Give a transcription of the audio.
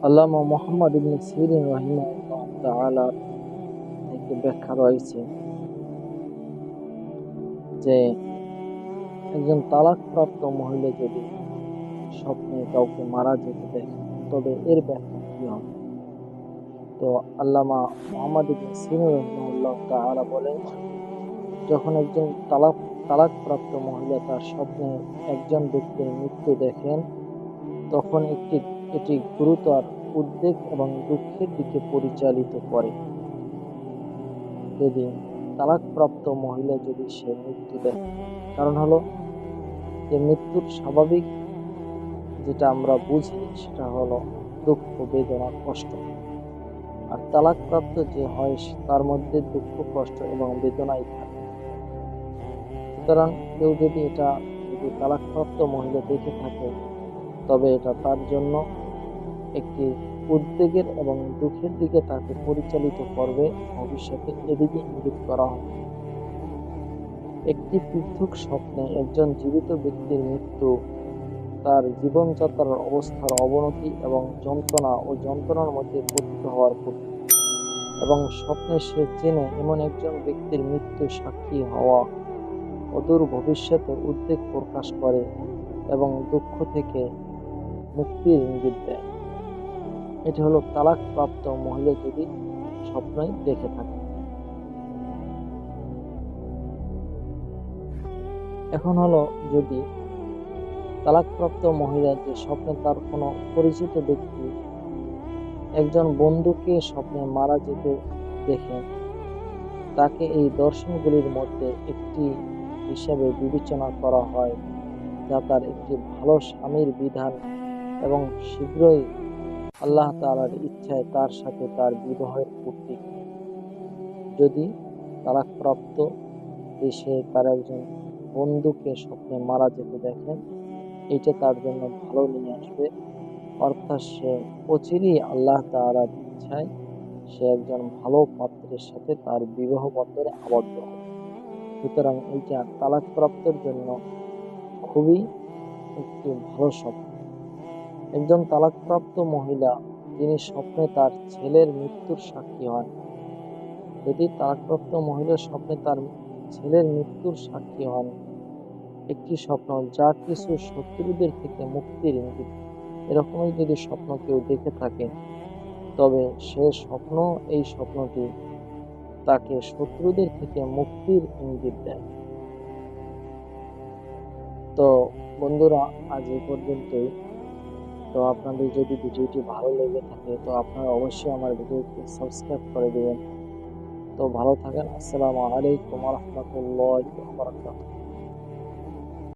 আল্লামা মুহাম্মদ ইবনে সিরিন রাহিমাহুল্লাহ তাআলা থেকে ব্যাখ্যা রয়েছে যে একজন তালাকপ্রাপ্ত মহিলা যদি স্বপ্নে কাউকে মারা যেতে দেখে তবে এর ব্যাখ্যা কি হবে। তো আল্লামা মুহাম্মদ ইবনে সিরিন রাহিমাহুল্লাহ তাআলা বলেন, যখন একজন তালাকপ্রাপ্ত মহিলা তার স্বপ্নে একজন ব্যক্তির মৃত্যু দেখেন তখন এটি গুরুতর উদ্বেগ এবং দুঃখের দিকে পরিচালিত করে। যদি তালাকপ্রাপ্ত মহিলা যদি সে মৃত্যু দেখে, কারণ হলো যে মৃত্যুর স্বাভাবিক যেটা আমরা বুঝি সেটা হলো দুঃখ, বেদনা, কষ্ট। আর তালাকপ্রাপ্ত যে হয় তার মধ্যে দুঃখ, কষ্ট এবং বেদনাই থাকে। সুতরাং কেউ যদি তালাকপ্রাপ্ত মহিলা দেখে থাকে তবে এটা তার জন্য একটি উদ্বেগের এবং দুঃখের দিকে তাকে পরিচালিত করবে। ভবিষ্যতে এদিকে ইঙ্গিত করা হবে। একটি পৃথক স্বপ্নে একজন জীবিত ব্যক্তির মৃত্যু তার জীবনযাত্রার অবস্থার অবনতি এবং যন্ত্রণার মধ্যে পতিত হওয়ার প্রতীক। এবং স্বপ্নে সে চেনে এমন একজন ব্যক্তির মৃত্যু সাক্ষী হওয়া অদূর ভবিষ্যতে উদ্বেগ প্রকাশ করে এবং দুঃখ থেকে মুক্তির ইঙ্গিত দেয়। এটি হলো তালাকপ্রাপ্ত মহিলা যদি স্বপ্নে দেখে থাকে। এখন হলো যদি তালাকপ্রাপ্ত মহিলা যে স্বপ্নে তার কোনো পরিচিত ব্যক্তি একজন বন্ধুকে স্বপ্নে মারা যেতে দেখেন, তাকে এই দর্শনগুলির মধ্যে একটি হিসাবে বিবেচনা করা হয়, যা তার একটি ভালো স্বামীর বিধান এবং শীঘ্রই আল্লাহ তাআলার ইচ্ছায় তার সাথে তার বিবাহের প্রতীক। যদি তালাকপ্রাপ্ত সে তার একজন বন্ধুকে স্বপ্নে মারা যেতে দেখেন, এটা তার জন্য ভালো নিয়ে আসবে। অর্থাৎ সে অচিরেই আল্লাহ তাআলার ইচ্ছায় সে একজন ভালো পাত্রের সাথে তার বিবাহ বন্ধনে আবদ্ধ হবে। সুতরাং এইটা তালাকপ্রাপ্তের জন্য খুবই একটি ভালো স্বপ্ন। একজন তালাকপ্রাপ্ত মহিলা যিনি স্বপ্নে তার ছেলের মৃত্যুর সাক্ষী হন, যদি তালাকপ্রাপ্ত মহিলার স্বপ্নে তার ছেলের মৃত্যুর সাক্ষী হন, একটি স্বপ্ন যা কিছু শত্রুদের থেকে মুক্তির ইঙ্গিত, এরকমই যদি স্বপ্ন কেউ দেখে থাকে তবে এই স্বপ্নটি তাকে শত্রুদের থেকে মুক্তির ইঙ্গিত দেয়। তো বন্ধুরা, আজ এই পর্যন্তই। তো আপনাদের যদি ভিডিওটি ভালো লেগে থাকে তো আপনারা অবশ্যই আমার ভিডিওটি সাবস্ক্রাইব করে দিবেন। তো ভালো থাকেন। আসসালামু আলাইকুম ওয়া রাহমাতুল্লাহি ওয়া বারাকাতুহু।